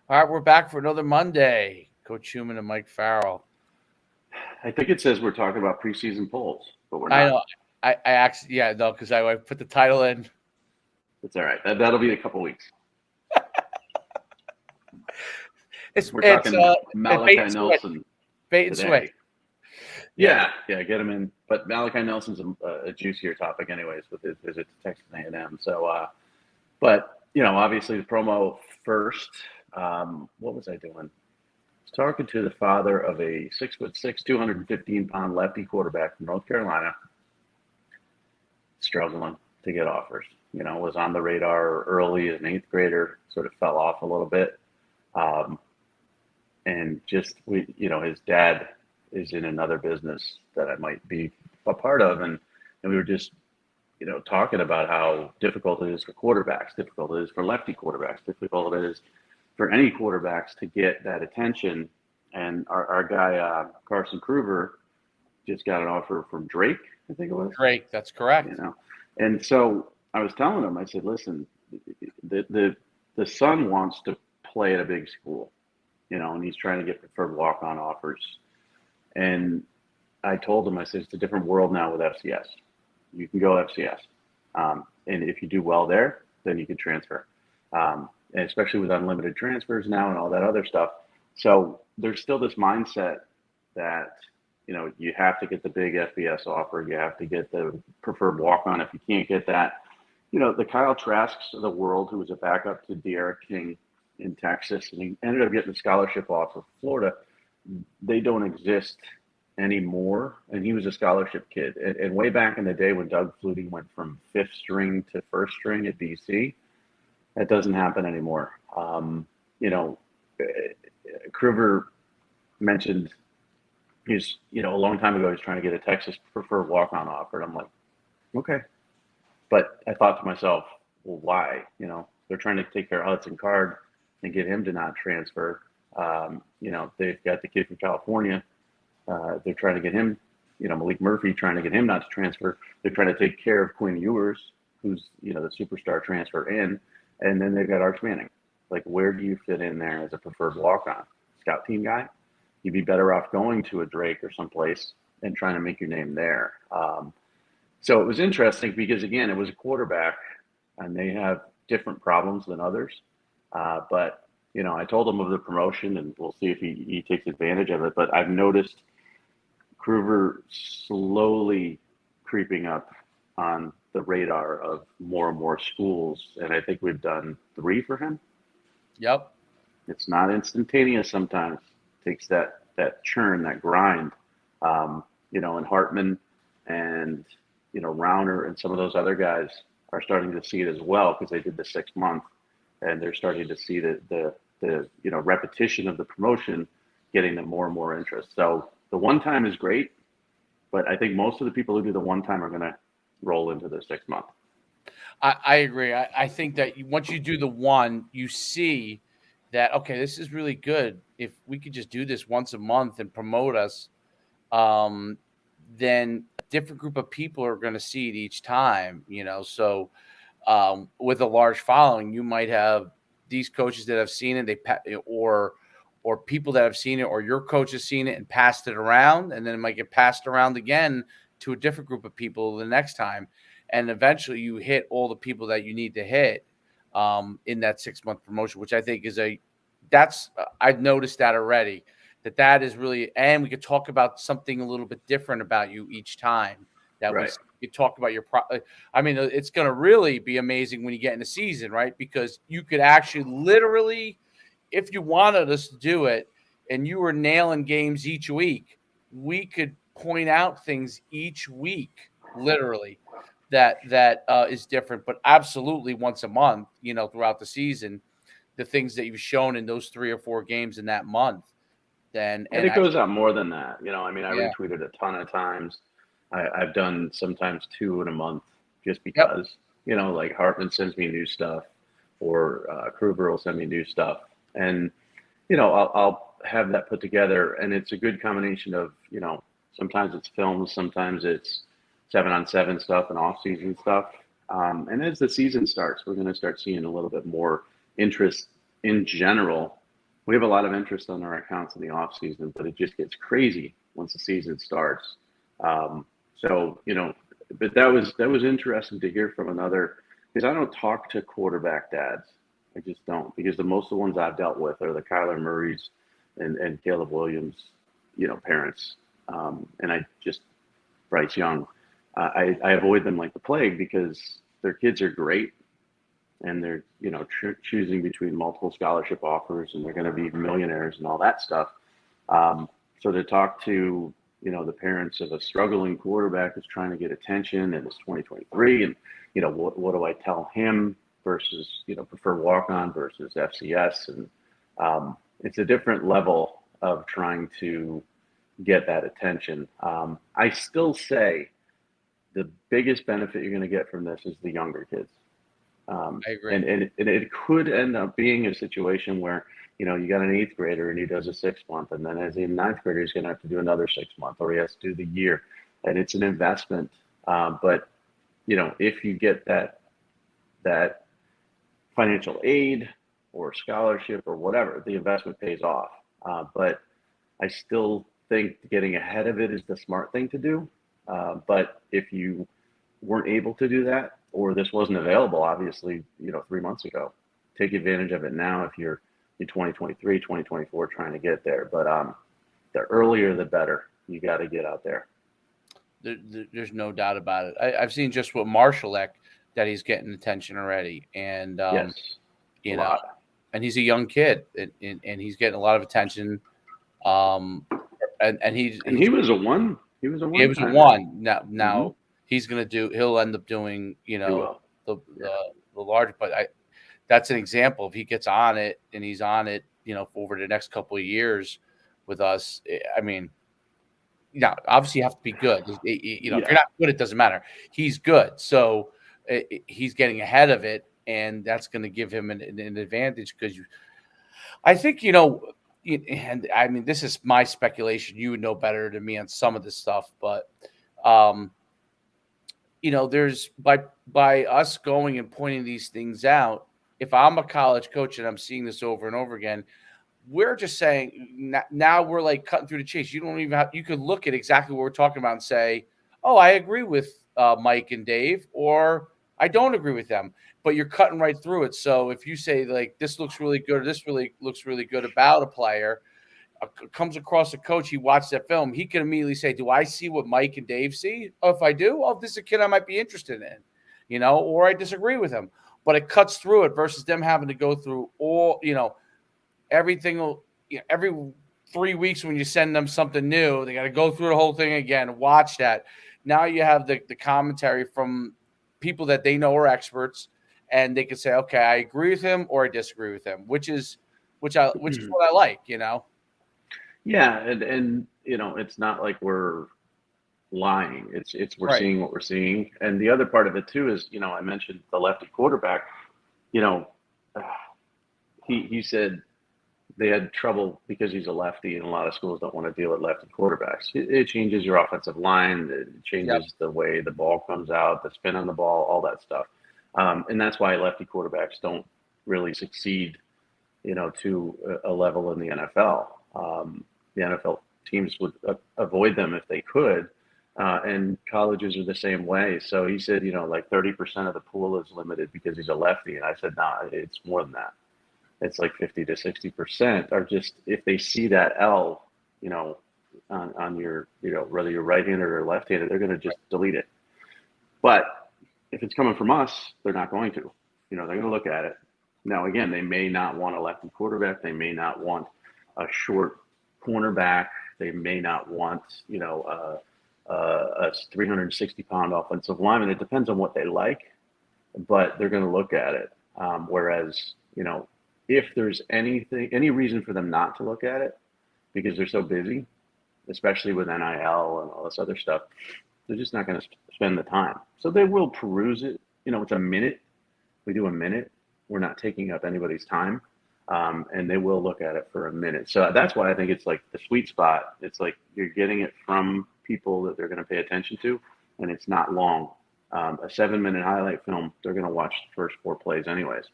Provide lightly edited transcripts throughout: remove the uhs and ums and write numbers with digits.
All right, we're back for another Monday. Coach Schuman and Mike Farrell. I think it says we're talking about preseason polls, but we're I not. know. I actually, yeah, no, because I put the title in. It's all right. That'll be a couple weeks. It's We're it's talking bait Malachi and switch, Nelson bait and switch. today. Yeah, Yeah, get him in. But Malachi Nelson's a juicier topic, anyways, with his visit to Texas A&M. So, but obviously the promo first. What was I doing? I was talking to the father of a 6'6", 215-pound lefty quarterback from North Carolina, struggling to get offers. Was on the radar early as an eighth grader, sort of fell off a little bit. Um, and just his dad is in another business that I might be a part of, and we were just talking about how difficult it is for quarterbacks, difficult it is for lefty quarterbacks, difficult it is for any quarterbacks to get that attention. And our guy Carson Kruger just got an offer from Drake, I think it was. Drake, that's you correct. know. And so I was telling him, I said, listen, the son wants to play at a big school, and he's trying to get preferred walk-on offers. And I told him, I said, it's a different world now with FCS. You can go FCS. And if you do well there, then you can transfer. And especially with unlimited transfers now and all that other stuff. So there's still this mindset that you have to get the big FBS offer. You have to get the preferred walk-on. If you can't get that, the Kyle Trasks of the world, who was a backup to De'Ara King in Texas, and he ended up getting a scholarship offer for Florida. They don't exist anymore. And he was a scholarship kid. And way back in the day when Doug Flutie went from fifth string to first string at BC, that doesn't happen anymore. Kruger mentioned a long time ago, he's trying to get a Texas preferred walk-on offer. And I'm like, okay. But I thought to myself, well, why? They're trying to take care of Hudson Card and get him to not transfer. They've got the kid from California. They're trying to get him, Malik Murphy, trying to get him not to transfer. They're trying to take care of Quinn Ewers, who's, the superstar transfer in. And then they've got Arch Manning. Like, where do you fit in there as a preferred walk-on? Scout team guy? You'd be better off going to a Drake or someplace and trying to make your name there. So it was interesting because, again, it was a quarterback, and they have different problems than others. But I told him of the promotion, and we'll see if he takes advantage of it. But I've noticed Kruger slowly creeping up on the radar of more and more schools, and I think we've done 3 for him. Yep. It's not instantaneous sometimes. It takes that churn, that grind. And Hartman and Rauner and some of those other guys are starting to see it as well because they did the 6 month, and they're starting to see the repetition of the promotion getting them more and more interest. So the one time is great, but I think most of the people who do the one time are going to roll into the 6 month. I agree. I think that once you do the one, you see that, okay, this is really good. If we could just do this once a month and promote us, then a different group of people are going to see it each time, So with a large following, you might have these coaches that have seen it, or people that have seen it, or your coach has seen it and passed it around, and then it might get passed around again to a different group of people the next time. And eventually you hit all the people that you need to hit in that 6 month promotion, which I think is I've noticed that already, that is really, and we could talk about something a little bit different about you each time. Right. You talk about it's going to really be amazing when you get in the season, right? Because you could actually literally, if you wanted us to do it and you were nailing games each week, we could point out things each week, literally, that is different. But absolutely once a month, throughout the season, the things that you've shown in those 3 or 4 games in that month. Then And and it I goes out more than that. I Yeah. retweeted a ton of times. I've done sometimes 2 in a month just Yep. because, like Hartman sends me new stuff, or Kruger will send me new stuff. And, I'll have that put together. And it's a good combination of, sometimes it's films, sometimes it's 7-on-7 stuff and off-season stuff. And as the season starts, we're going to start seeing a little bit more interest in general We have a lot of interest on our accounts in the off season, but it just gets crazy once the season starts. So but that was interesting to hear from another, because I don't talk to quarterback dads. I just don't, because the most of the ones I've dealt with are the Kyler Murrays and Caleb Williams, parents, and I just Bryce Young. I avoid them like the plague because their kids are great and they're choosing between multiple scholarship offers and they're going to be millionaires and all that stuff. So to talk to the parents of a struggling quarterback who's trying to get attention and it's 2023, and what do I tell him versus prefer walk on versus FCS, and it's a different level of trying to get that attention. I still say the biggest benefit you're going to get from this is the younger kids. I agree. And it could end up being a situation where, you got an 8th grader and he does a 6-month, and then as a 9th grader, he's going to have to do another 6-month, or he has to do the year. And it's an investment. But, if you get that financial aid or scholarship or whatever, the investment pays off. But I still think getting ahead of it is the smart thing to do. But if you weren't able to do that, or this wasn't available, obviously, 3 months ago, take advantage of it now if you're in 2023, 2024 trying to get there. But the earlier, the better. You got to get out there. There's no doubt about it. I've seen just with Marshallek that he's getting attention already. And, yes, and he's a young kid and he's getting a lot of attention. And he was a one. He was a one. He was a one. Now he's going to he'll end up doing, the large, but that's an example. If he gets on it and he's on it, over the next couple of years with us, I mean, obviously you have to be good. If you're not good, it doesn't matter. He's good. So he's getting ahead of it, and that's going to give him an advantage because I think, and I mean, this is my speculation. You would know better than me on some of this stuff, but, there's by us going and pointing these things out, if I'm a college coach and I'm seeing this over and over again, we're just saying now we're like cutting through the chase. You don't even have, you could look at exactly what we're talking about and say, oh, I agree with Mike and Dave, or I don't agree with them, but you're cutting right through it. So if you say like, this looks really good, or this really looks really good about a player, comes across a coach, he watched that film, he can immediately say, do I see what Mike and Dave see? Oh, if I do, this is a kid I might be interested in, or I disagree with him. But it cuts through it versus them having to go through all, everything. Every 3 weeks when you send them something new, they got to go through the whole thing again, watch that. Now you have the commentary from people that they know are experts, and they can say, okay, I agree with him or I disagree with him, which is what I like, Yeah, and it's not like we're lying. It's we're seeing what we're seeing. And the other part of it too is, I mentioned the lefty quarterback. He said they had trouble because he's a lefty, and a lot of schools don't want to deal with lefty quarterbacks. It changes your offensive line. It changes the way the ball comes out, the spin on the ball, all that stuff. And that's why lefty quarterbacks don't really succeed, to a level in the NFL. The NFL teams would avoid them if they could, and colleges are the same way. So he said, like 30% of the pool is limited because he's a lefty, and I said, nah, it's more than that. It's like 50 to 60% are just, if they see that L, on your, whether you're right-handed or left-handed, they're going to just delete it. But if it's coming from us, they're not going to. They're going to look at it. Now, again, they may not want a lefty quarterback. They may not want a short cornerback. They may not want, a 360-pound offensive lineman. It depends on what they like, but they're going to look at it. Whereas, if there's any reason for them not to look at it because they're so busy, especially with NIL and all this other stuff, they're just not going to spend the time. So they will peruse it. It's a minute. We do a minute. We're not taking up anybody's time. And they will look at it for a minute. So that's why I think it's like the sweet spot. It's like you're getting it from people that they're going to pay attention to, and it's not long. A 7-minute highlight film, they're going to watch the first 4 plays anyways.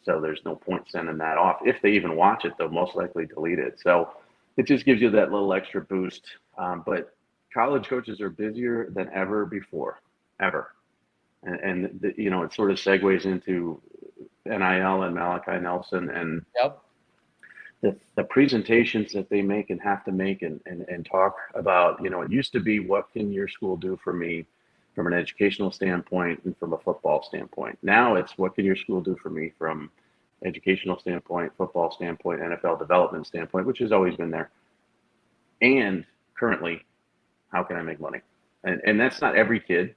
So there's no point sending that off. If they even watch it, they'll most likely delete it. So it just gives you that little extra boost. But college coaches are busier than ever before, ever. It sort of segues into NIL and Malachi Nelson and Yep. the presentations that they make and have to make and talk about, it used to be, what can your school do for me from an educational standpoint and from a football standpoint? Now it's, what can your school do for me from educational standpoint, football standpoint, NFL development standpoint, which has always been there. And currently, how can I make money? And that's not every kid.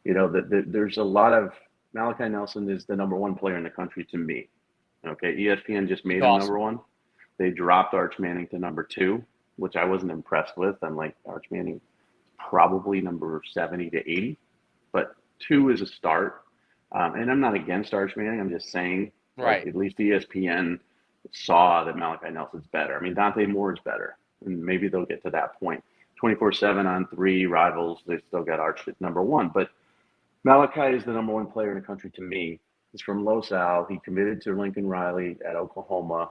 There's a lot of, Malachi Nelson is the number one player in the country to me. Okay, ESPN just made him number one. They dropped Arch Manning to number two, which I wasn't impressed with. I'm like, Arch Manning probably number 70 to 80, but two is a start. And I'm not against Arch Manning. I'm just saying, right. At least ESPN saw that Malachi Nelson's better. I mean, Dante Moore's better, and maybe they'll get to that point. 24/7 on three rivals, they still got Arch at number one. But Malachi is the number one player in the country to me. He's from Los Al. He committed to Lincoln Riley at Oklahoma.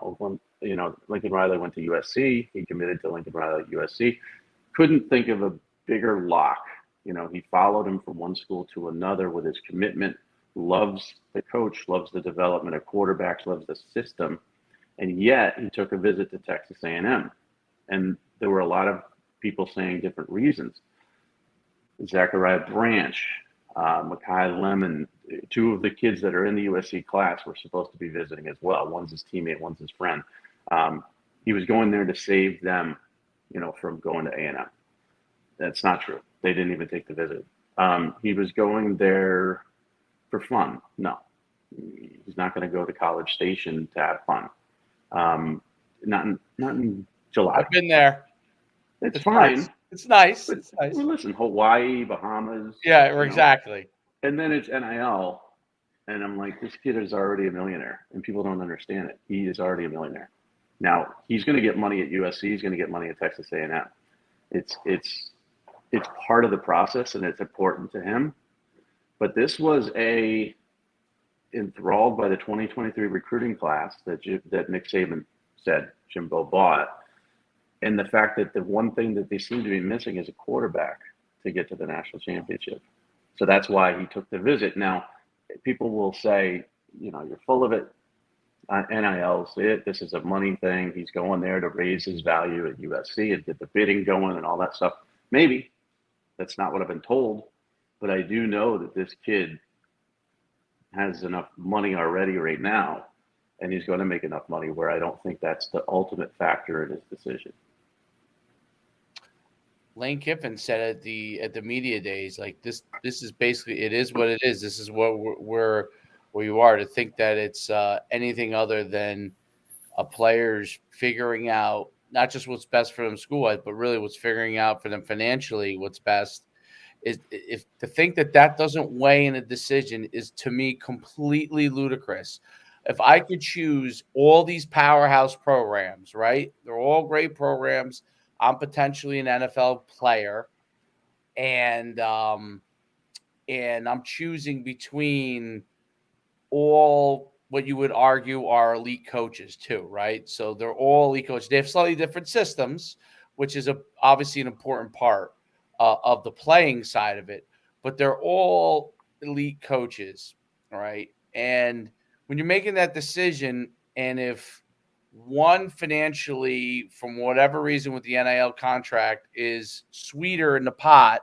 Lincoln Riley went to USC. He committed to Lincoln Riley at USC. Couldn't think of a bigger lock. He followed him from one school to another with his commitment, loves the coach, loves the development of quarterbacks, loves the system. And yet he took a visit to Texas A&M. And there were a lot of people saying different reasons. Zachariah Branch, Makai Lemon, two of the kids that are in the USC class were supposed to be visiting as well. One's his teammate, one's his friend. He was going there to save them, from going to A&M. That's not true. They didn't even take the visit. He was going there for fun. No, he's not going to go to College Station to have fun. Not in July. I've been there. It's fine. Nice. It's nice. But, it's nice. Well, listen, Hawaii, Bahamas. Yeah, exactly. And then it's NIL. And I'm like, this kid is already a millionaire. And people don't understand it. He is already a millionaire. Now, he's going to get money at USC. He's going to get money at Texas A&M. It's part of the process, and it's important to him. But this was enthralled by the 2023 recruiting class that Nick Saban said Jimbo bought. And the fact that the one thing that they seem to be missing is a quarterback to get to the national championship. So that's why he took the visit. Now, people will say, you're full of it. NIL's it. This is a money thing. He's going there to raise his value at USC and get the bidding going and all that stuff. Maybe. That's not what I've been told. But I do know that this kid has enough money already right now, and he's going to make enough money where I don't think that's the ultimate factor in his decision. Lane Kiffin said at the media days, like this is basically, it is what it is. This is what where you are. To think that it's anything other than a player's figuring out not just what's best for them school-wise, but really what's figuring out for them financially what's best. If to think that doesn't weigh in a decision is, to me, completely ludicrous. If I could choose all these powerhouse programs, right? They're all great programs. I'm potentially an NFL player, and I'm choosing between all what you would argue are elite coaches too, right? So they're all elite coaches. They have slightly different systems, which is obviously an important part of the playing side of it, but they're all elite coaches, right? And when you're making that decision, and if one financially, from whatever reason with the NIL contract, is sweeter in the pot,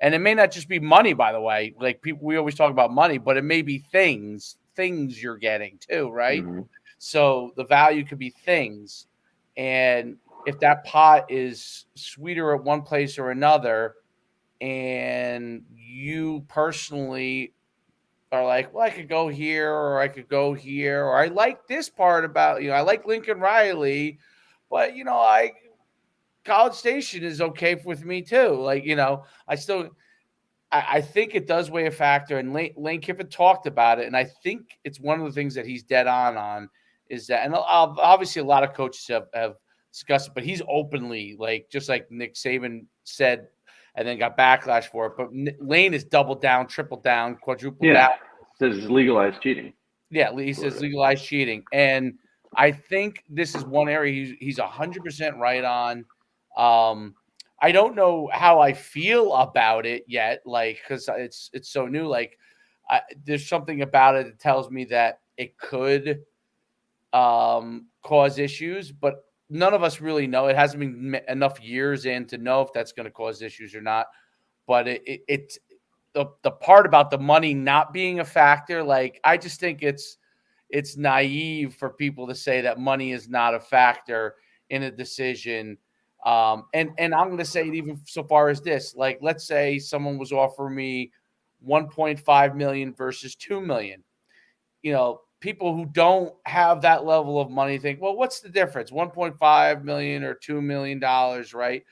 and it may not just be money, by the way, like we always talk about money, but it may be things you're getting too, right? Mm-hmm. So the value could be things. And if that pot is sweeter at one place or another, and you personally are like, well, I could go here or I could go here, or I like this part about, I like Lincoln Riley, but, College Station is okay with me too. Like, I think it does weigh a factor, and Lane Kiffin talked about it, and I think it's one of the things that he's dead on is that, and obviously a lot of coaches have discussed it, but he's openly, like, just like Nick Saban said, and then got backlash for it. But Lane is doubled down, tripled down, quadrupled down. Says it's legalized cheating. Yeah, he says legalize cheating, and I think this is one area he's 100% right on. I don't know how I feel about it yet, like because it's so new. Like, there's something about it that tells me that it could cause issues, but none of us really know. It hasn't been enough years in to know if that's going to cause issues or not. But it's the part about the money not being a factor. Like, I just think it's naive for people to say that money is not a factor in a decision. And I'm going to say it even so far as this. Like, let's say someone was offering me 1.5 million versus 2 million. People who don't have that level of money think, well, what's the difference? 1.5 million or $2 million, right?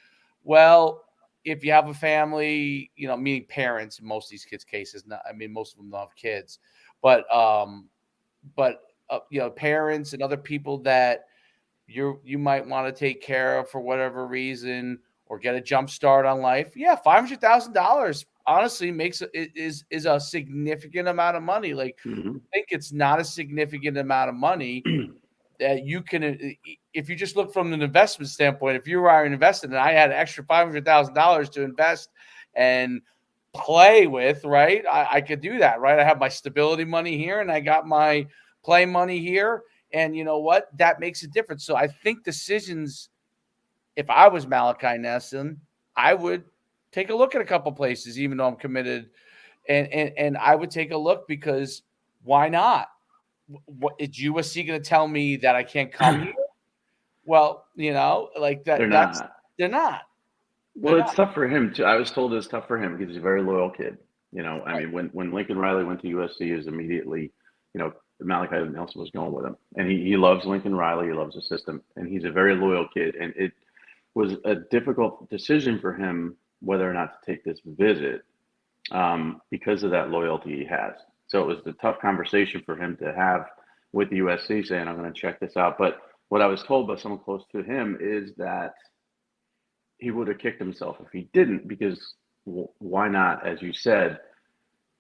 Well, if you have a family, meaning parents in most of these kids' cases, not, I mean, most of them don't have kids, but parents and other people that you might want to take care of for whatever reason or get a jump start on life. Yeah, $500,000 honestly is a significant amount of money. Like, Mm-hmm. I think it's not a significant amount of money that you can, if you just look from an investment standpoint. If you were invested and I had an extra $500,000 to invest and play with, right? I could do that, right? I have my stability money here and I got my play money here. And you know what? That makes a difference. So I think decisions, if I was Malachi Nesson, I would take a look at a couple places, even though I'm committed. And I would take a look because why not? What is USC going to tell me that I can't come here? Well, like that. They're not. They're not. They're Well, not. it's tough for him too. I was told it's tough for him because he's a very loyal kid. I Right. mean, when Lincoln Riley went to USC, is immediately, Malachi Nelson was going with him, and he loves Lincoln Riley. He loves the system, and he's a very loyal kid. And it was a difficult decision for him whether or not to take this visit, because of that loyalty he has. So it was a tough conversation for him to have with USC, saying, "I'm going to check this out." But what I was told by someone close to him is that he would have kicked himself if he didn't, because why not? As you said,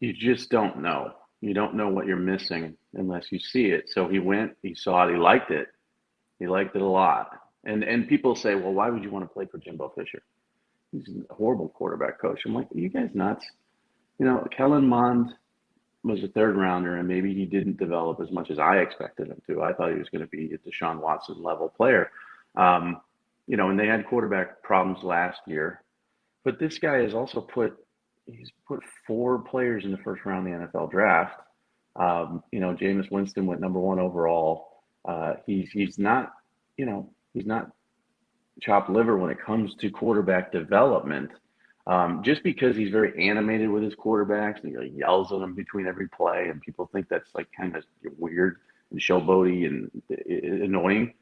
you just don't know. You don't know what you're missing unless you see it. So he went, he saw it, he liked it. He liked it a lot. And people say, well, why would you want to play for Jimbo Fisher? He's a horrible quarterback coach. I'm like, are you guys nuts? Kellen Mond was a third rounder, and maybe he didn't develop as much as I expected him to. I thought he was going to be a Deshaun Watson level player. And they had quarterback problems last year. But this guy has also he's put 4 players in the first round of the NFL draft. Jameis Winston went number 1 overall. He's not, he's not chopped liver when it comes to quarterback development. Just because he's very animated with his quarterbacks and he yells at them between every play, and people think that's like kind of weird and showboaty and annoying.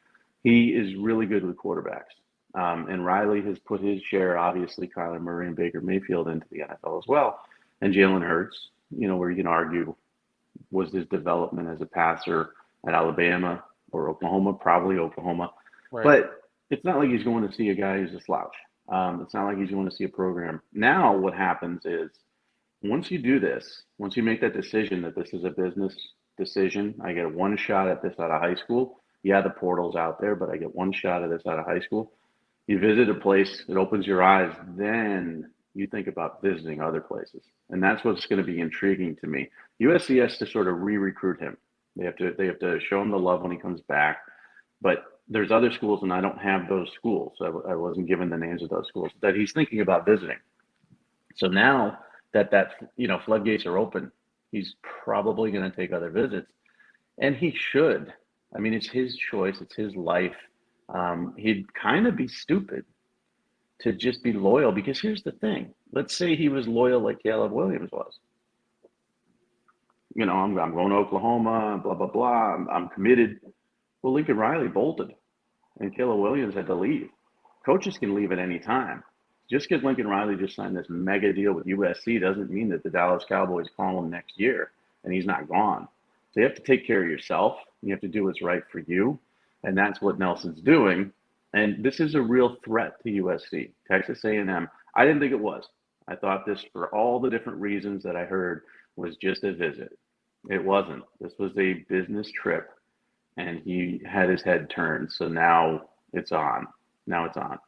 He is really good with quarterbacks. And Riley has put his share, obviously, Kyler Murray and Baker Mayfield into the NFL as well. And Jalen Hurts, where you can argue, was his development as a passer at Alabama or Oklahoma, probably Oklahoma. Right. But it's not like he's going to see a guy who's a slouch. It's not like he's going to see a program. Now what happens is once you do this, once you make that decision that this is a business decision, I get one shot at this out of high school. Yeah, the portal's out there, but I get one shot at this out of high school. You visit a place, it opens your eyes, then you think about visiting other places. And that's what's going to be intriguing to me. USC has to sort of re-recruit him. They have to show him the love when he comes back. But there's other schools, and I don't have those schools. I wasn't given the names of those schools that he's thinking about visiting. So now that floodgates are open, he's probably going to take other visits, and he should. I mean, it's his choice, it's his life. He'd kind of be stupid to just be loyal, because here's the thing. Let's say he was loyal like Caleb Williams was. I'm going to Oklahoma, blah, blah, blah. I'm committed. Well, Lincoln Riley bolted, and Caleb Williams had to leave. Coaches can leave at any time. Just because Lincoln Riley just signed this mega deal with USC doesn't mean that the Dallas Cowboys call him next year and he's not gone. So you have to take care of yourself. You have to do what's right for you. And that's what Nelson's doing. And this is a real threat to USC. Texas A&M, I didn't think it was. I thought this, for all the different reasons that I heard, was just a visit. It wasn't. This was a business trip, and he had his head turned. So now it's on. Now it's on.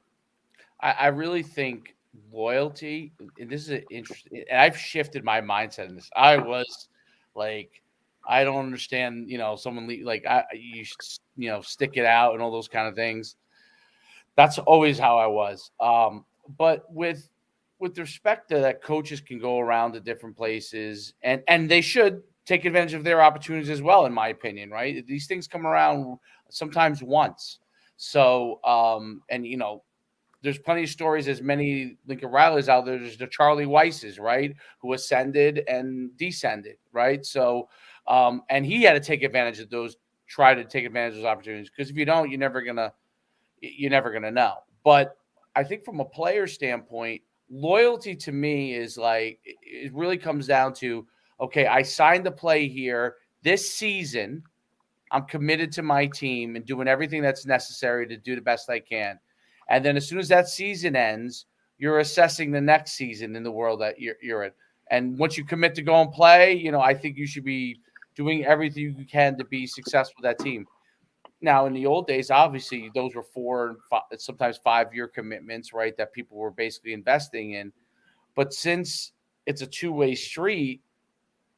I really think loyalty, and this is an interesting, and I've shifted my mindset in this. I was like, I don't understand, someone like you should, stick it out and all those kind of things. That's always how I was. But with respect to that, coaches can go around to different places, and they should take advantage of their opportunities as well, in my opinion. Right? These things come around sometimes once. So, and there's plenty of stories, as many Lincoln Riley's out there. There's the Charlie Weisses, right, who ascended and descended, right? So, and he had to take advantage of those, try to take advantage of those opportunities, because if you don't, you're never gonna know. But I think from a player standpoint, loyalty to me is like, it really comes down to, okay, I signed to play here this season. I'm committed to my team and doing everything that's necessary to do the best I can. And then as soon as that season ends, you're assessing the next season in the world that you're in. And once you commit to go and play, I think you should be doing everything you can to be successful with that team. Now, in the old days, obviously, those were 4 and sometimes 5-year commitments, right? That people were basically investing in. But since it's a two-way street,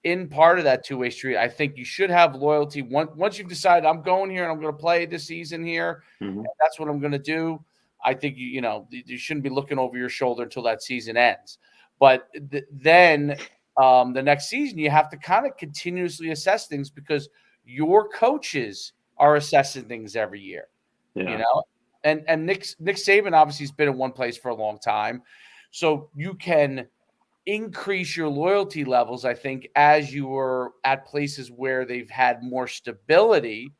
in part of that two-way street, I think you should have loyalty. Once you've decided, I'm going here and I'm going to play this season here, Mm-hmm. and that's what I'm going to do. I think you shouldn't be looking over your shoulder until that season ends. But then the next season, you have to kind of continuously assess things, because your coaches are assessing things every year. You Yeah. know, and Nick Saban obviously has been in one place for a long time, so you can increase your loyalty levels, I think, as you were at places where they've had more stability.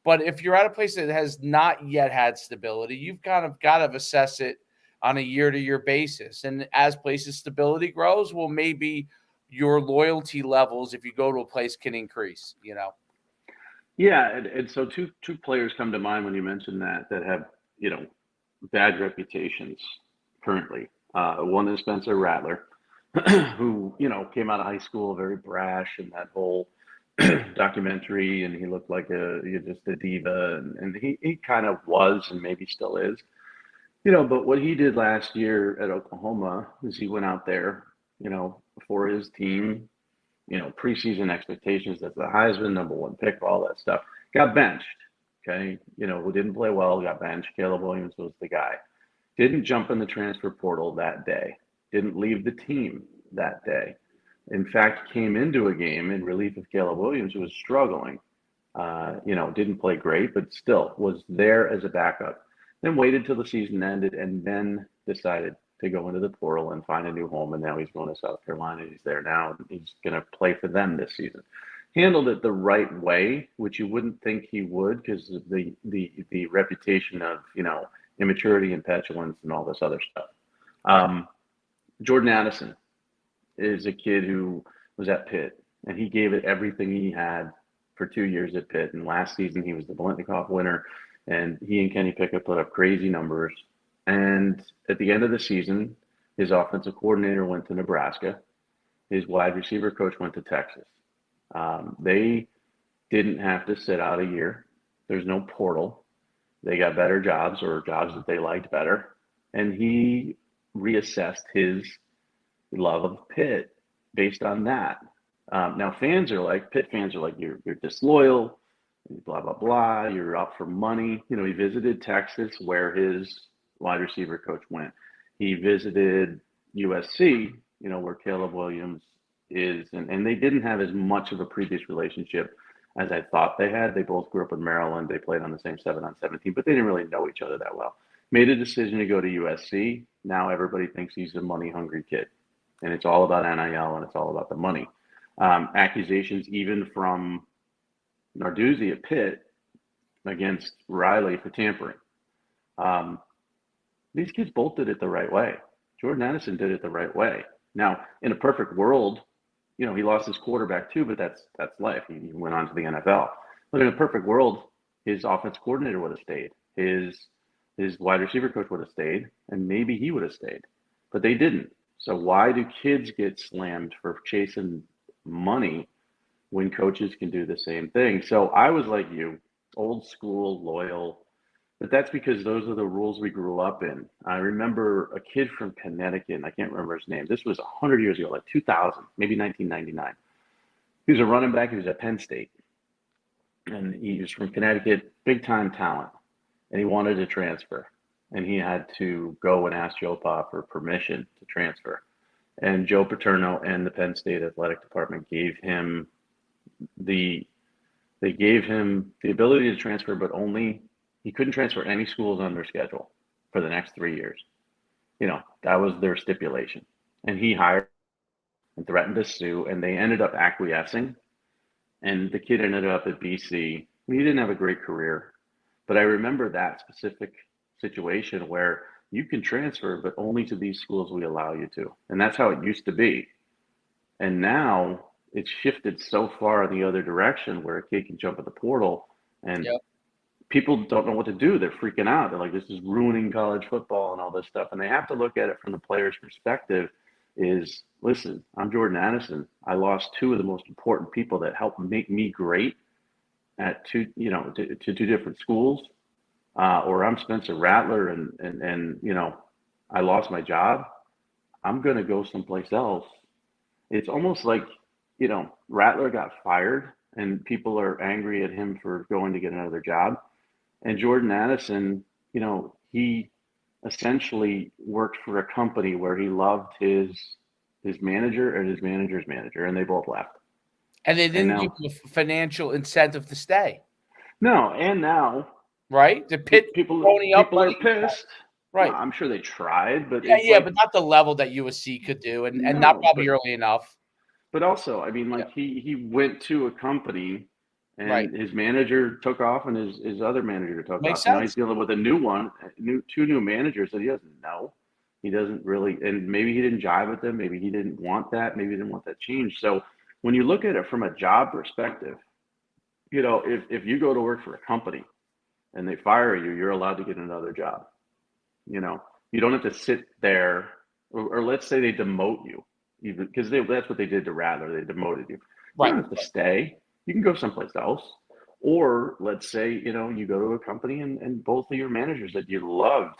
But if you're at a place that has not yet had stability, you've kind of got to assess it on a year-to-year basis. And as places stability grows, well, maybe your loyalty levels, if you go to a place, can increase. Yeah, and so two players come to mind when you mention that have bad reputations currently. One is Spencer Rattler, who came out of high school very brash and that whole documentary, and he looked like just a diva, and he kind of was, and maybe still is. But what he did last year at Oklahoma is he went out there, for his team, preseason expectations that the Heisman number one pick, all that stuff, got benched. Okay. Who didn't play well, got benched. Caleb Williams was the guy. Didn't jump in the transfer portal that day. Didn't leave the team that day. In fact, came into a game in relief of Caleb Williams, who was struggling. Didn't play great, but still was there as a backup. Then waited till the season ended and then decided to go into the portal and find a new home. And now he's going to South Carolina. He's there now. And he's going to play for them this season. Handled it the right way, which you wouldn't think he would, because of the reputation of immaturity and petulance and all this other stuff. Jordan Addison is a kid who was at Pitt, and he gave it everything he had for 2 years at Pitt. And last season, he was the Blintnikoff winner, and he and Kenny Pickett put up crazy numbers. And at the end of the season, his offensive coordinator went to Nebraska. His wide receiver coach went to Texas. They didn't have to sit out a year. There's no portal. They got better jobs, or jobs that they liked better. And he reassessed his love of Pitt based on that. Now, Pitt fans are like, you're disloyal, blah, blah, blah. You're out for money. He visited Texas, where his wide receiver coach went. He visited USC, where Caleb Williams is. And they didn't have as much of a previous relationship as I thought they had. They both grew up in Maryland. They played on the same 7-on-7 team, but they didn't really know each other that well. Made a decision to go to USC. Now everybody thinks he's a money-hungry kid. And it's all about NIL, and it's all about the money. Accusations even from Narduzzi at Pitt against Riley for tampering. These kids both did it the right way. Jordan Addison did it the right way. Now, in a perfect world, he lost his quarterback too, but that's life. He went on to the NFL. But in a perfect world, his offense coordinator would have stayed. His wide receiver coach would have stayed, and maybe he would have stayed. But they didn't. So why do kids get slammed for chasing money when coaches can do the same thing. So I was like you, old school, loyal, but that's because those are the rules we grew up in. I remember a kid from Connecticut, and I can't remember his name. This was 100 years ago, like 2000, maybe 1999. He was a running back. He was at Penn State, and he was from Connecticut, big time talent, and he wanted to transfer. And he had to go and ask Joe Pa for permission to transfer. And Joe Paterno and the Penn State athletic department gave him the they gave him the ability to transfer, but only he couldn't transfer any schools on their schedule for the next 3 years. That was their stipulation. And he hired and threatened to sue, and they ended up acquiescing. And the kid ended up at BC. He didn't have a great career, but I remember that specific situation where you can transfer, but only to these schools we allow you to. And that's how it used to be. And now it's shifted so far in the other direction where a kid can jump in the portal and Yep. people don't know what to do. They're freaking out. They're like, this is ruining college football and all this stuff. And they have to look at it from the player's perspective is, listen, I'm Jordan Addison. I lost two of the most important people that helped make me great at to two different schools. Or I'm Spencer Rattler and I lost my job. I'm going to go someplace else. It's almost like, Rattler got fired and people are angry at him for going to get another job. And Jordan Addison, he essentially worked for a company where he loved his manager and his manager's manager, and they both left. And they And didn't give now, you a financial incentive to stay, no, and now right? The pit people pony up people are money. pissed. No, Right. I'm sure they tried, but Yeah, it's yeah, like but not the level that USC could do, and not no, probably early enough. but also, I mean, Yeah. like he went to a company Right. and his manager took off and his other manager took Makes off. Now he's sense. dealing with a new one, two new managers that he doesn't know. He doesn't really, and maybe he didn't jive with them. Maybe he didn't want that. Maybe he didn't want that change. So when you look at it from a job perspective, if you go to work for a company and they fire you, you're allowed to get another job. You know, you don't have to sit there, or let's say they demote you, even because that's what they did to Rattler. They demoted you. You Right. don't have to stay. You can go someplace else. Or let's say, you go to a company and both of your managers that you loved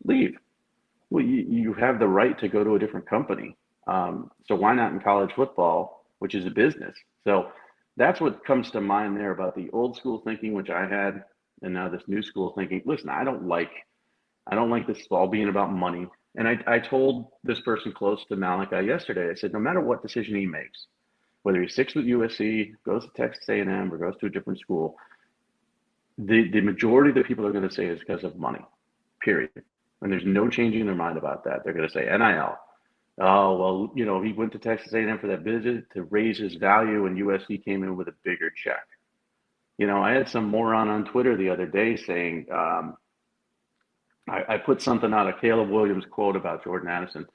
leave. Well, you have the right to go to a different company. So why not in college football, which is a business? So that's what comes to mind there about the old school thinking, which I had, and now this new school thinking. Listen, I don't like this all being about money. And I told this person close to Malachi yesterday, I said, no matter what decision he makes, whether he sticks with USC, goes to Texas A&M, or goes to a different school, the majority of the people are going to say it's because of money, period. And there's no changing their mind about that. They're going to say NIL. Oh, well, he went to Texas A&M for that visit to raise his value, and USC came in with a bigger check. I had some moron on Twitter the other day saying, I put something out, a Caleb Williams quote about Jordan Addison.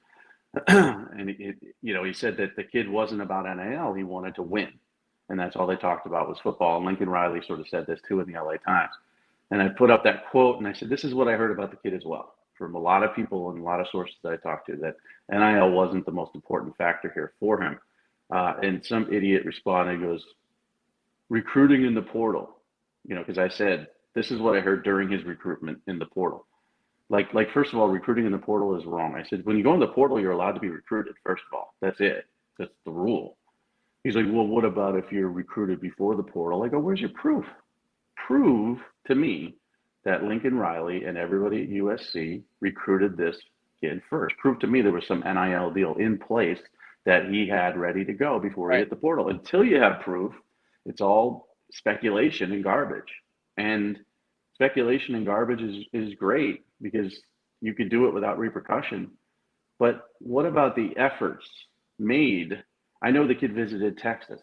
And he said that the kid wasn't about NIL. He wanted to win. And that's all they talked about was football. And Lincoln Riley sort of said this too in the LA Times. And I put up that quote and I said, this is what I heard about the kid as well from a lot of people and a lot of sources that I talked to, that NIL wasn't the most important factor here for him. And some idiot responded, goes, recruiting in the portal, because I said, this is what I heard during his recruitment in the portal. Like first of all, recruiting in the portal is wrong. I said, when you go in the portal, you're allowed to be recruited, first of all. That's it. That's the rule. He's like, well, what about if you're recruited before the portal? I go, where's your proof? Prove to me that Lincoln Riley and everybody at USC recruited this kid first. Prove to me there was some NIL deal in place that he had ready to go before he Right. hit the portal. Until you have proof, it's all speculation and garbage. And speculation and garbage is great because you could do it without repercussion. But what about the efforts made? I know the kid visited Texas.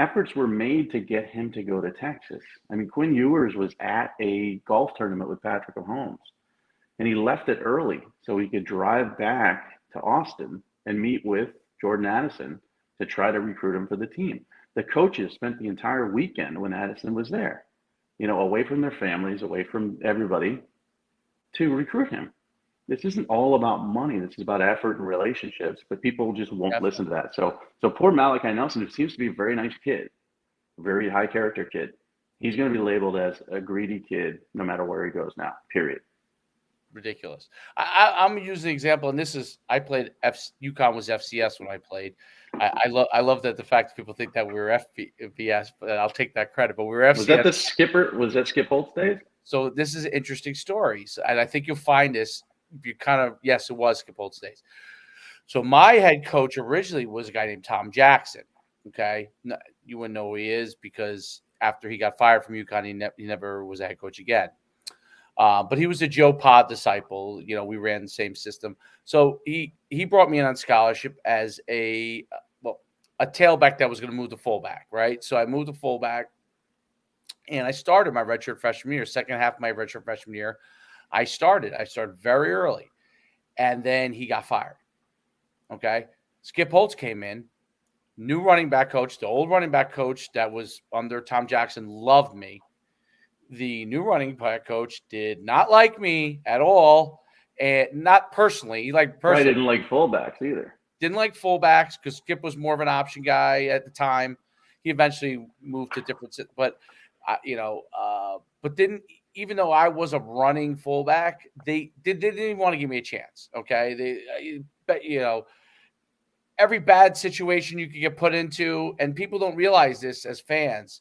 Efforts were made to get him to go to Texas. I mean, Quinn Ewers was at a golf tournament with Patrick Mahomes, and he left it early so he could drive back to Austin and meet with Jordan Addison to try to recruit him for the team. The coaches spent the entire weekend when Addison was there, away from their families, away from everybody, to recruit him. this isn't all about money. This is about effort and relationships. But people just won't listen to that. So poor Malachi Nelson, who seems to be a very nice kid, very high character kid, he's going to be labeled as a greedy kid no matter where he goes now. Period. Ridiculous. I'm using the example, and this is I played UConn was FCS when I played. I love that the fact that people think that we were FBS, but I'll take that credit. But we were FCS. Was that the skipper? Was that Skip Holtz days? So this is an interesting story, and I think you'll find this. You kind of yes, it was Skip Holtz days. So my head coach originally was a guy named Tom Jackson. Okay, you wouldn't know who he is because after he got fired from UConn, he never was a head coach again. But he was a Joe Pod disciple. You know, we ran the same system. So he brought me in on scholarship as a tailback that was going to move to fullback, right? So I moved to fullback, and I started my redshirt freshman year. Second half of my redshirt freshman year, I started very early, and then he got fired. Okay, Skip Holtz came in, new running back coach. The old running back coach that was under Tom Jackson loved me. The new running back coach did not like me at all, and not personally. He Probably didn't like fullbacks either. Didn't like fullbacks because Skip was more of an option guy at the time. He eventually moved to different, but but didn't, even though I was a running fullback, they didn't even want to give me a chance. Okay, every bad situation you could get put into, and people don't realize this as fans.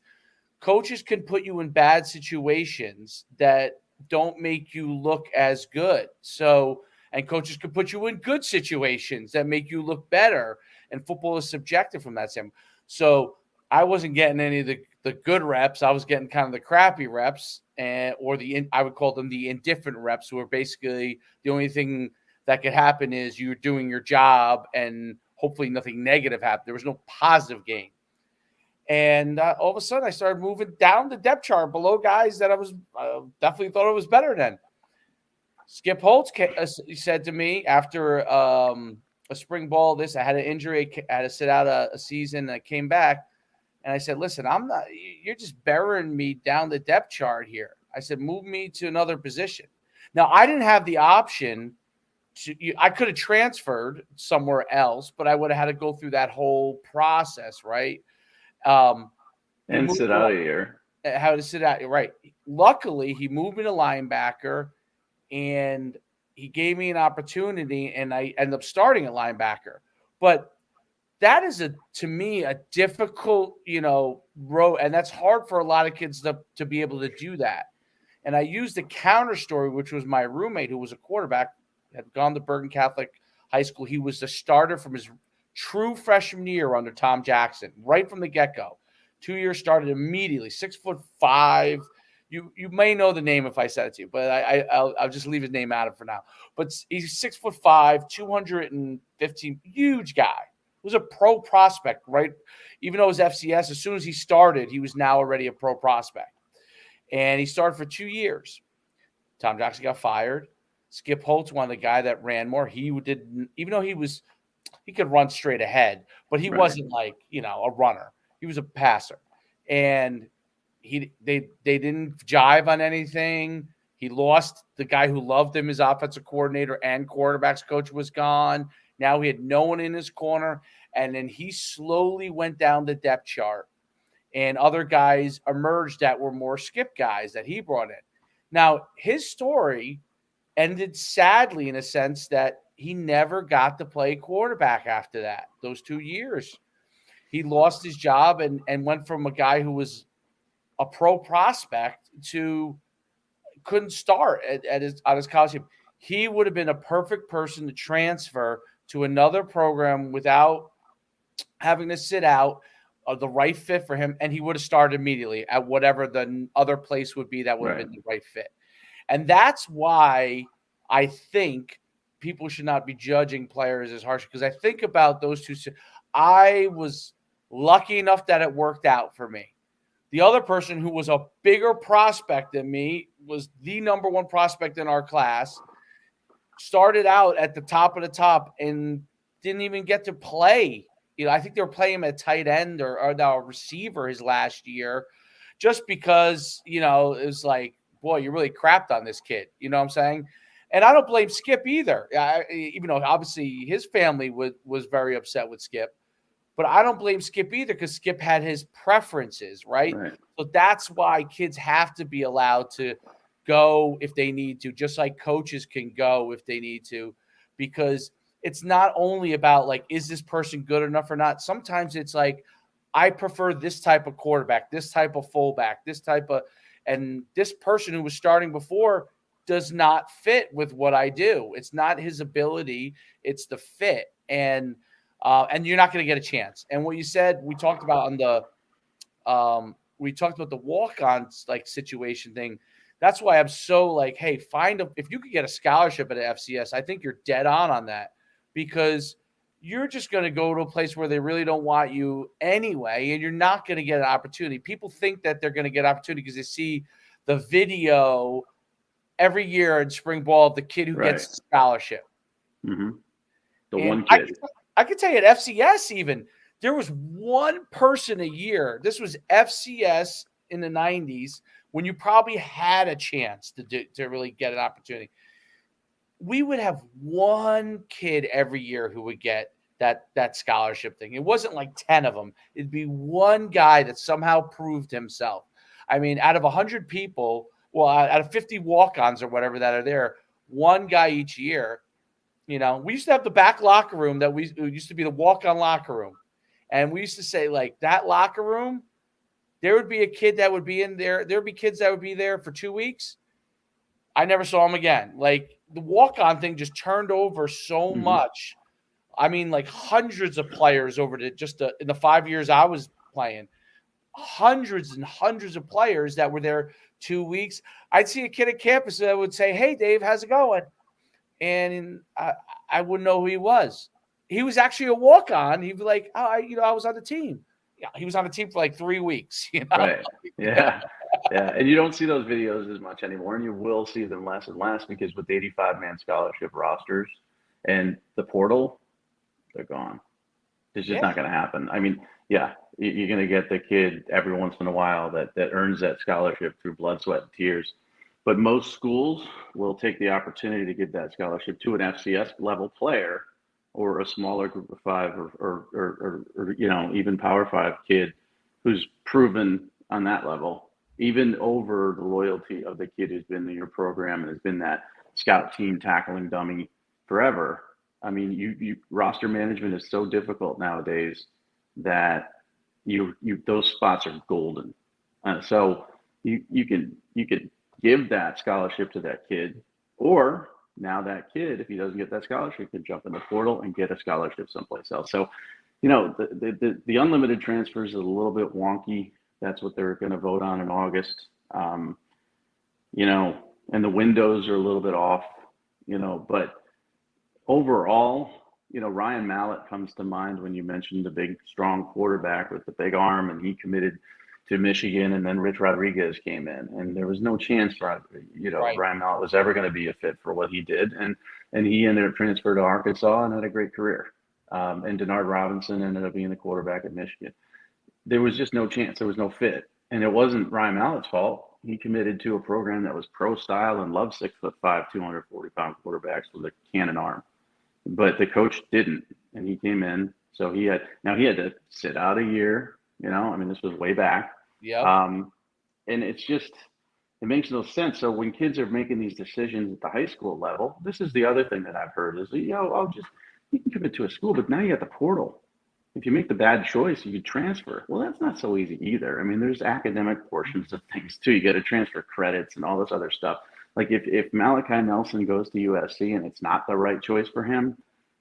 Coaches can put you in bad situations that don't make you look as good. So, and coaches can put you in good situations that make you look better. And football is subjective from that standpoint. So I wasn't getting any of the good reps. I was getting kind of the crappy reps, I would call them the indifferent reps, who are basically the only thing that could happen is you're doing your job and hopefully nothing negative happened. There was no positive gain. And all of a sudden, I started moving down the depth chart below guys that I was definitely thought I was better than. Skip Holtz said to me after a spring ball, I had an injury. I had to sit out a season. And I came back, and I said, listen, you're just burying me down the depth chart here. I said, move me to another position. Now, I didn't have the option I could have transferred somewhere else, but I would have had to go through that whole process, right? And sit out a year. How to sit out, right? Luckily, he moved me to linebacker, and he gave me an opportunity, and I ended up starting at linebacker. But that is to me a difficult, road, and that's hard for a lot of kids to be able to do that. And I used a counter story, which was my roommate, who was a quarterback, had gone to Bergen Catholic High School. He was the starter from his true freshman year under Tom Jackson, right from the get-go. 2 years started immediately, 6'5". You may know the name if I said it to you, but I'll just leave his name out of it for now. But he's 6'5", 215, huge guy. He was a pro prospect, right? Even though it was FCS, as soon as he started, he was now already a pro prospect. And he started for 2 years. Tom Jackson got fired. Skip Holtz, one of the guy that ran more. He didn't, even though he could run straight ahead, but he wasn't like, a runner. He was a passer. And they didn't jive on anything. He lost the guy who loved him, his offensive coordinator and quarterbacks coach was gone. Now he had no one in his corner. And then he slowly went down the depth chart. And other guys emerged that were more Skip guys that he brought in. Now, his story ended sadly in a sense that he never got to play quarterback after that. Those 2 years, he lost his job and went from a guy who was a pro prospect to couldn't start at his college team. He would have been a perfect person to transfer to another program without having to sit out, the right fit for him, and he would have started immediately at whatever the other place would be that would have been the right fit. And that's why I think people should not be judging players as harsh, because I think about those two. I was lucky enough that it worked out for me. The other person who was a bigger prospect than me was the number one prospect in our class, started out at the top of the top and didn't even get to play. I think they were playing him at tight end or now a receiver his last year, just because, it was like, boy, you really crapped on this kid. You know what I'm saying? And I don't blame Skip either. Even though obviously his family was very upset with Skip, but I don't blame Skip either because Skip had his preferences, right? So that's why kids have to be allowed to go if they need to, just like coaches can go if they need to, because it's not only about like, is this person good enough or not? Sometimes it's like, I prefer this type of quarterback, this type of fullback, and this person who was starting before does not fit with what I do. It's not his ability, it's the fit. And you're not going to get a chance. And what you said, we talked about the walk-on like situation thing. That's why I'm so like, hey, if you could get a scholarship at FCS, I think you're dead on that, because you're just going to go to a place where they really don't want you anyway, and you're not going to get an opportunity. People think that they're going to get an opportunity because they see the video every year in spring ball of the kid who gets a scholarship. Mm-hmm. The And one kid. I can tell you at FCS even, there was one person a year. This was FCS in the 90s when you probably had a chance to really get an opportunity. We would have one kid every year who would get that scholarship thing. It wasn't like 10 of them. It'd be one guy that somehow proved himself. I mean, out of 100 people, well, out of 50 walk-ons or whatever that are there, one guy each year. You know, we used to have the back locker room it used to be the walk-on locker room. And we used to say, like, that locker room, there would be a kid that would be in there. There would be kids that would be there for 2 weeks. I never saw them again. Like, the walk-on thing just turned over so much. I mean, like hundreds of players over in the 5 years I was playing, hundreds and hundreds of players that were there 2 weeks. I'd see a kid at campus that would say, "Hey, Dave, how's it going?" And I wouldn't know who he was. He was actually a walk-on. He'd be like, "Oh, I was on the team." Yeah, he was on the team for like 3 weeks. You know? Right. Yeah. Yeah. And you don't see those videos as much anymore, and you will see them less and less because with 85-man scholarship rosters and the portal, they're gone. It's just not going to happen. I mean, yeah, you're going to get the kid every once in a while that earns that scholarship through blood, sweat, and tears. But most schools will take the opportunity to give that scholarship to an FCS level player or a smaller group of five or even Power 5 kid who's proven on that level, even over the loyalty of the kid who's been in your program and has been that scout team tackling dummy forever. I mean, you roster management is so difficult nowadays that those spots are golden. So you can give that scholarship to that kid, or now that kid, if he doesn't get that scholarship, can jump in the portal and get a scholarship someplace else. So, the unlimited transfers is a little bit wonky. That's what they're going to vote on in August. And the windows are a little bit off, but overall, Ryan Mallett comes to mind when you mentioned the big, strong quarterback with the big arm, and he committed to Michigan, and then Rich Rodriguez came in, and there was no chance for Ryan Mallett was ever going to be a fit for what he did, and he ended up transferred to Arkansas and had a great career. And Denard Robinson ended up being the quarterback at Michigan. There was just no chance. There was no fit, and it wasn't Ryan Mallett's fault. He committed to a program that was pro style and loved 6'5", 240-pound quarterbacks with a cannon arm. But the coach didn't, and he came in. So he had to sit out a year. This was way back. Yeah. And it makes no sense. So when kids are making these decisions at the high school level, this is the other thing that I've heard is, you can commit to a school, but now you got the portal. If you make the bad choice, you could transfer. Well, that's not so easy either. I mean, there's academic portions of things too. You got to transfer credits and all this other stuff. Like if Malachi Nelson goes to USC and it's not the right choice for him,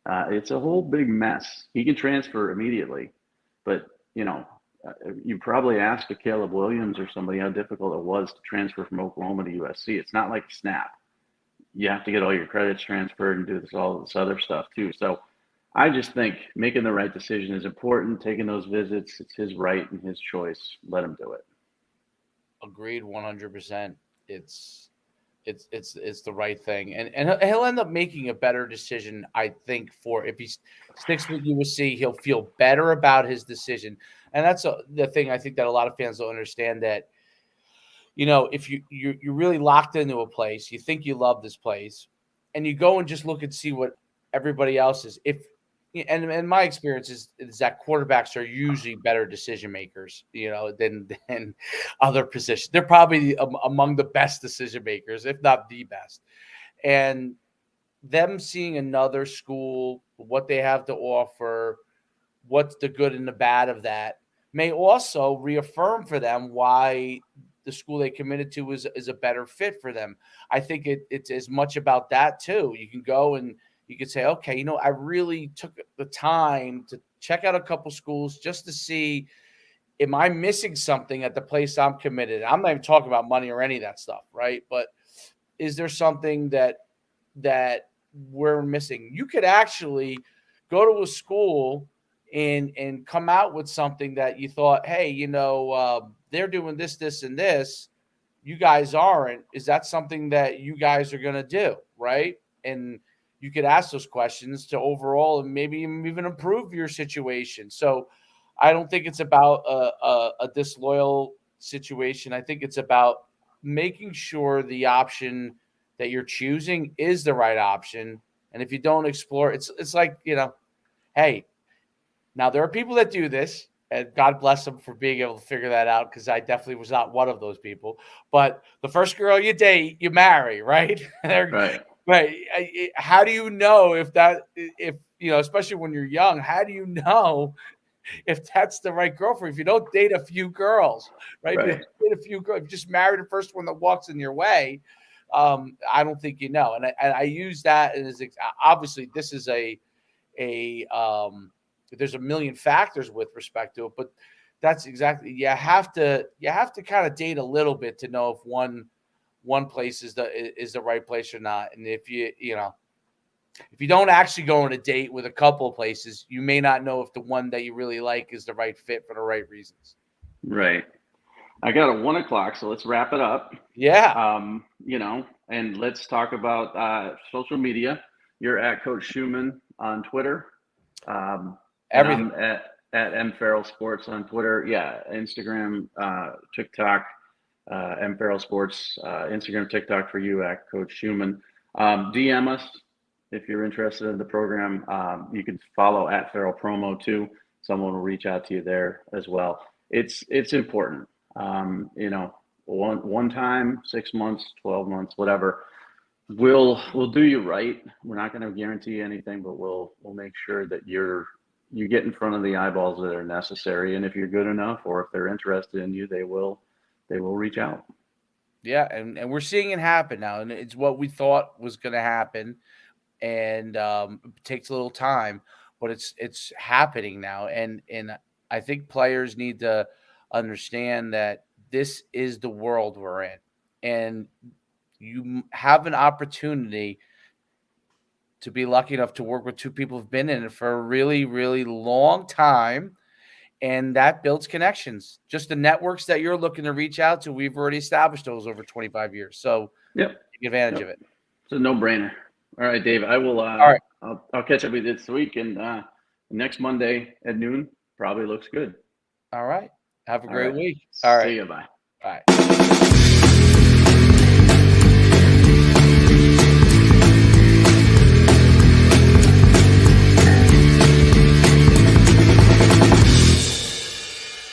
it's a whole big mess. He can transfer immediately, but you probably asked a Caleb Williams or somebody how difficult it was to transfer from Oklahoma to USC. It's not like snap. You have to get all your credits transferred and do all this other stuff too. So I just think making the right decision is important. Taking those visits, it's his right and his choice. Let him do it. Agreed, 100%. It's the right thing, and he'll end up making a better decision, I think. For if he sticks with USC, he'll feel better about his decision, and that's the thing I think that a lot of fans don't understand. That if you're really locked into a place, you think you love this place, and you go and just look and see what everybody else is. And my experience is that quarterbacks are usually better decision makers, than other positions. They're probably among the best decision makers, if not the best. And them seeing another school, what they have to offer, what's the good and the bad of that, may also reaffirm for them why the school they committed to is a better fit for them. I think it's as much about that too. You can go and you could say, okay, I really took the time to check out a couple schools just to see, am I missing something at the place I'm committed? I'm not even talking about money or any of that stuff, right? But is there something that we're missing? You could actually go to a school and come out with something that you thought, hey, they're doing this, and this. You guys aren't. Is that something that you guys are going to do, right? And you could ask those questions to overall and maybe even improve your situation. So I don't think it's about a disloyal situation. I think it's about making sure the option that you're choosing is the right option. And if you don't explore, it's like, hey, now there are people that do this, and God bless them for being able to figure that out, because I definitely was not one of those people. But the first girl you date, you marry, right? Right. Right. How do you know if especially when you're young, how do you know if that's the right girlfriend? If you don't date a few girls, right? If you Right. don't date a few girls, if you just marry the first one that walks in your way, I don't think you know. And I use that as obviously this is a there's a million factors with respect to it, but that's exactly, you have to kind of date a little bit to know if one place is the right place or not. And if if you don't actually go on a date with a couple of places, you may not know if the one that you really like is the right fit for the right reasons. Right. I got a 1:00, so let's wrap it up. Yeah. And let's talk about social media. You're at Coach Schuman on Twitter. And Everything. I'm at M Farrell Sports on Twitter. Yeah, Instagram, TikTok, M Farrell Sports, Instagram, TikTok for you at Coach Schuman. DM us if you're interested in the program. You can follow at Farrell Promo too. Someone will reach out to you there as well. It's important. One time, 6 months, 12 months, whatever. We'll do you right. We're not going to guarantee anything, but we'll make sure that you get in front of the eyeballs that are necessary. And if you're good enough, or if they're interested in you, they will reach out. Yeah, and we're seeing it happen now, and it's what we thought was going to happen, and it takes a little time, but it's happening now, and I think players need to understand that this is the world we're in, and you have an opportunity to be lucky enough to work with two people who've been in it for a really, really long time. And that builds connections. Just the networks that you're looking to reach out to, we've already established those over 25 years. So Yep. take advantage of it. It's a no-brainer. All right, Dave. I will. All right. I'll catch up with you this week, and next Monday at noon probably looks good. All right. Have a great week. All right. See you. Bye. All right.